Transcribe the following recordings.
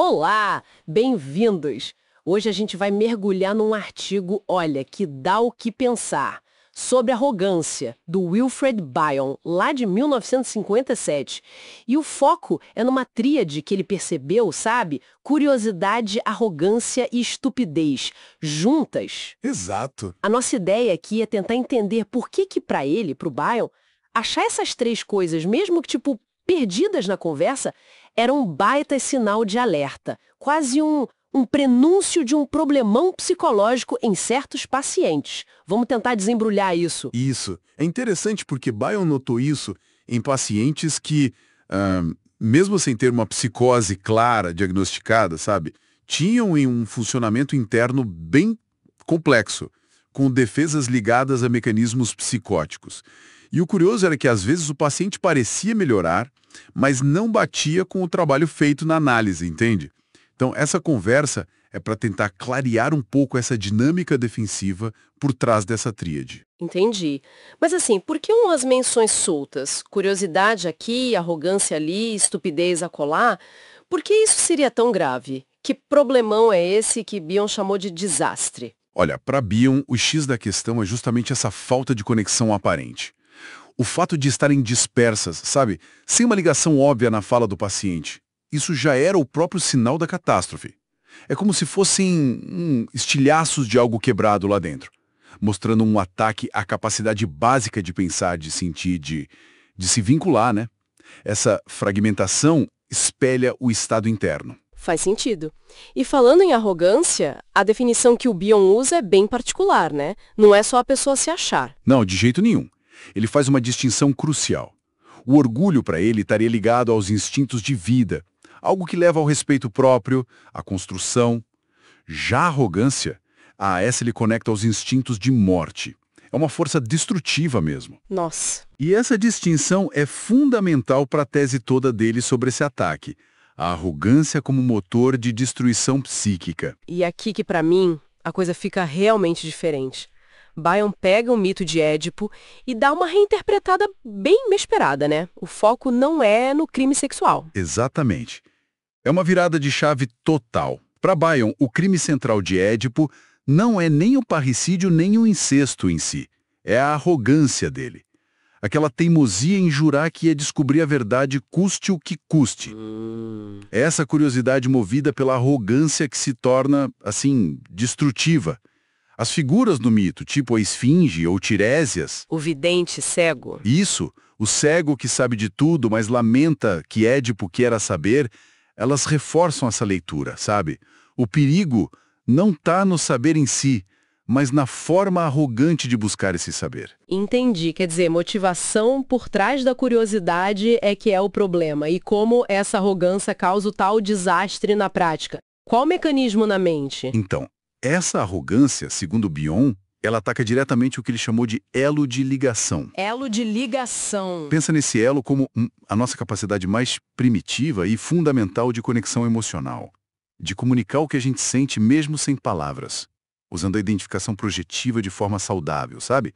Olá, bem-vindos! Hoje a gente vai mergulhar num artigo, olha, que dá o que pensar, sobre arrogância, do Wilfred Bion, lá de 1957. E o foco é numa tríade que ele percebeu, sabe? Curiosidade, arrogância e estupidez, juntas. Exato. A nossa ideia aqui é tentar entender por que para ele, para o Bion, achar essas três coisas, mesmo que, tipo, perdidas na conversa, era um baita sinal de alerta, quase um prenúncio de um problemão psicológico em certos pacientes. Vamos tentar desembrulhar isso. Isso. É interessante porque Bion notou isso em pacientes que, mesmo sem ter uma psicose clara, diagnosticada, sabe, tinham um funcionamento interno bem complexo, com defesas ligadas a mecanismos psicóticos. E o curioso era que às vezes o paciente parecia melhorar, mas não batia com o trabalho feito na análise, entende? Então, essa conversa é para tentar clarear um pouco essa dinâmica defensiva por trás dessa tríade. Entendi. Mas assim, por que umas menções soltas? Curiosidade aqui, arrogância ali, estupidez acolá? Por que isso seria tão grave? Que problemão é esse que Bion chamou de desastre? Olha, para Bion, o X da questão é justamente essa falta de conexão aparente. O fato de estarem dispersas, sabe, sem uma ligação óbvia na fala do paciente, isso já era o próprio sinal da catástrofe. É como se fossem estilhaços de algo quebrado lá dentro, mostrando um ataque à capacidade básica de pensar, de sentir, de se vincular, né? Essa fragmentação espelha o estado interno. Faz sentido. E falando em arrogância, a definição que o Bion usa é bem particular, né? Não é só a pessoa se achar. Não, de jeito nenhum. Ele faz uma distinção crucial. O orgulho, para ele, estaria ligado aos instintos de vida, algo que leva ao respeito próprio, à construção. Já a arrogância, essa ele conecta aos instintos de morte. É uma força destrutiva mesmo. Nossa. E essa distinção é fundamental para a tese toda dele sobre esse ataque. A arrogância como motor de destruição psíquica. E aqui que, para mim, a coisa fica realmente diferente. Bion pega o mito de Édipo e dá uma reinterpretada bem inesperada, né? O foco não é no crime sexual. Exatamente. É uma virada de chave total. Para Bion, o crime central de Édipo não é nem o parricídio nem o incesto em si. É a arrogância dele. Aquela teimosia em jurar que ia descobrir a verdade custe o que custe. É essa curiosidade movida pela arrogância que se torna, assim, destrutiva. As figuras do mito, tipo a esfinge ou Tirésias. O vidente cego. Isso, o cego que sabe de tudo, mas lamenta que Édipo queira saber, elas reforçam essa leitura, sabe? O perigo não está no saber em si, mas na forma arrogante de buscar esse saber. Entendi. Quer dizer, motivação por trás da curiosidade é que é o problema. E como essa arrogância causa o tal desastre na prática? Qual o mecanismo na mente? Então, essa arrogância, segundo Bion, ela ataca diretamente o que ele chamou de elo de ligação. Elo de ligação. Pensa nesse elo como a nossa capacidade mais primitiva e fundamental de conexão emocional, de comunicar o que a gente sente mesmo sem palavras, usando a identificação projetiva de forma saudável, sabe?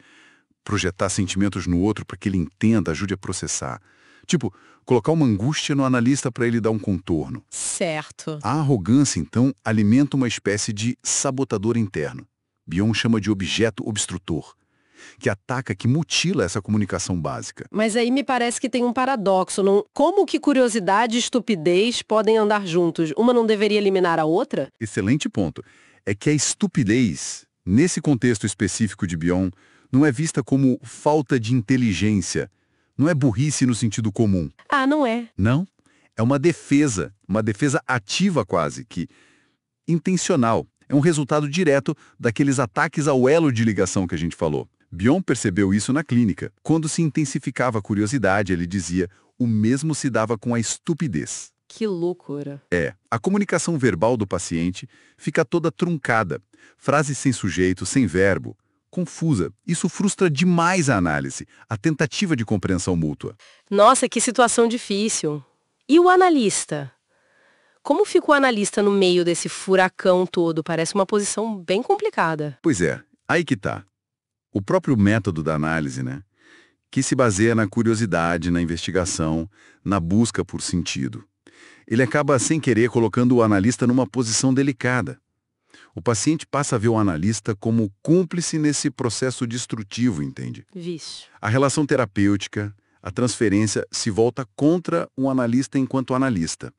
Projetar sentimentos no outro para que ele entenda, ajude a processar. Tipo, colocar uma angústia no analista para ele dar um contorno. Certo. A arrogância, então, alimenta uma espécie de sabotador interno. Bion chama de objeto obstrutor, que ataca, que mutila essa comunicação básica. Mas aí me parece que tem um paradoxo. Não? Como que curiosidade e estupidez podem andar juntos? Uma não deveria eliminar a outra? Excelente ponto. É que a estupidez, nesse contexto específico de Bion, não é vista como falta de inteligência. Não é burrice no sentido comum. Ah, não é. Não. É uma defesa ativa quase, que intencional. É um resultado direto daqueles ataques ao elo de ligação que a gente falou. Bion percebeu isso na clínica. Quando se intensificava a curiosidade, ele dizia, o mesmo se dava com a estupidez. Que loucura. A comunicação verbal do paciente fica toda truncada. Frases sem sujeito, sem verbo. Confusa. Isso frustra demais a análise, a tentativa de compreensão mútua. Nossa, que situação difícil. E o analista? Como fica o analista no meio desse furacão todo? Parece uma posição bem complicada. Pois é, aí que tá. O próprio método da análise, né? Que se baseia na curiosidade, na investigação, na busca por sentido. Ele acaba, sem querer, colocando o analista numa posição delicada. O paciente passa a ver o analista como cúmplice nesse processo destrutivo, entende? Vício. A relação terapêutica, a transferência, se volta contra o analista enquanto analista.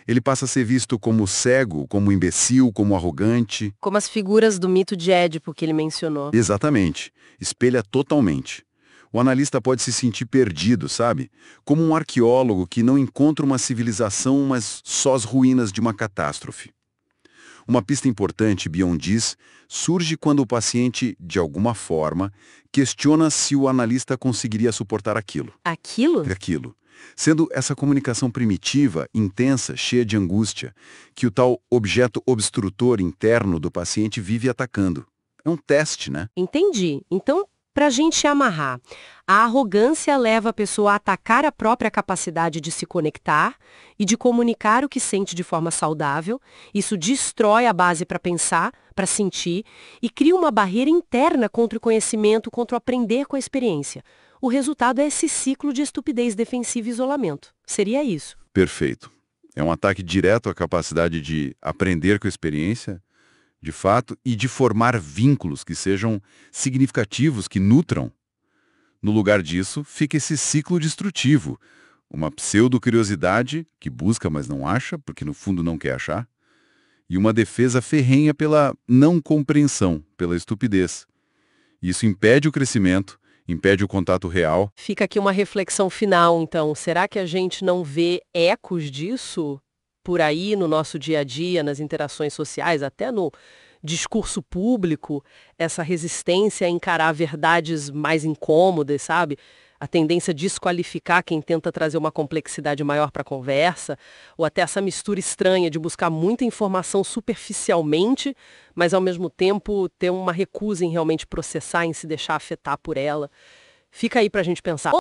Ele passa a ser visto como cego, como imbecil, como arrogante. Como as figuras do mito de Édipo que ele mencionou. Exatamente. Espelha totalmente. O analista pode se sentir perdido, sabe? Como um arqueólogo que não encontra uma civilização, mas só as ruínas de uma catástrofe. Uma pista importante, Bion diz, surge quando o paciente, de alguma forma, questiona se o analista conseguiria suportar aquilo. Aquilo? Aquilo. Sendo essa comunicação primitiva, intensa, cheia de angústia, que o tal objeto obstrutor interno do paciente vive atacando. É um teste, né? Entendi. Então, para a gente amarrar, a arrogância leva a pessoa a atacar a própria capacidade de se conectar e de comunicar o que sente de forma saudável. Isso destrói a base para pensar, para sentir e cria uma barreira interna contra o conhecimento, contra o aprender com a experiência. O resultado é esse ciclo de estupidez defensiva e isolamento. Seria isso. Perfeito. É um ataque direto à capacidade de aprender com a experiência, de fato, e de formar vínculos que sejam significativos, que nutram. No lugar disso, fica esse ciclo destrutivo, uma pseudo-curiosidade que busca, mas não acha, porque no fundo não quer achar, e uma defesa ferrenha pela não compreensão, pela estupidez. Isso impede o crescimento, impede o contato real. Fica aqui uma reflexão final, então. Será que a gente não vê ecos disso por aí no nosso dia a dia, nas interações sociais, até no discurso público, essa resistência a encarar verdades mais incômodas, sabe? A tendência a desqualificar quem tenta trazer uma complexidade maior para a conversa, ou até essa mistura estranha de buscar muita informação superficialmente, mas ao mesmo tempo ter uma recusa em realmente processar, em se deixar afetar por ela. Fica aí para a gente pensar.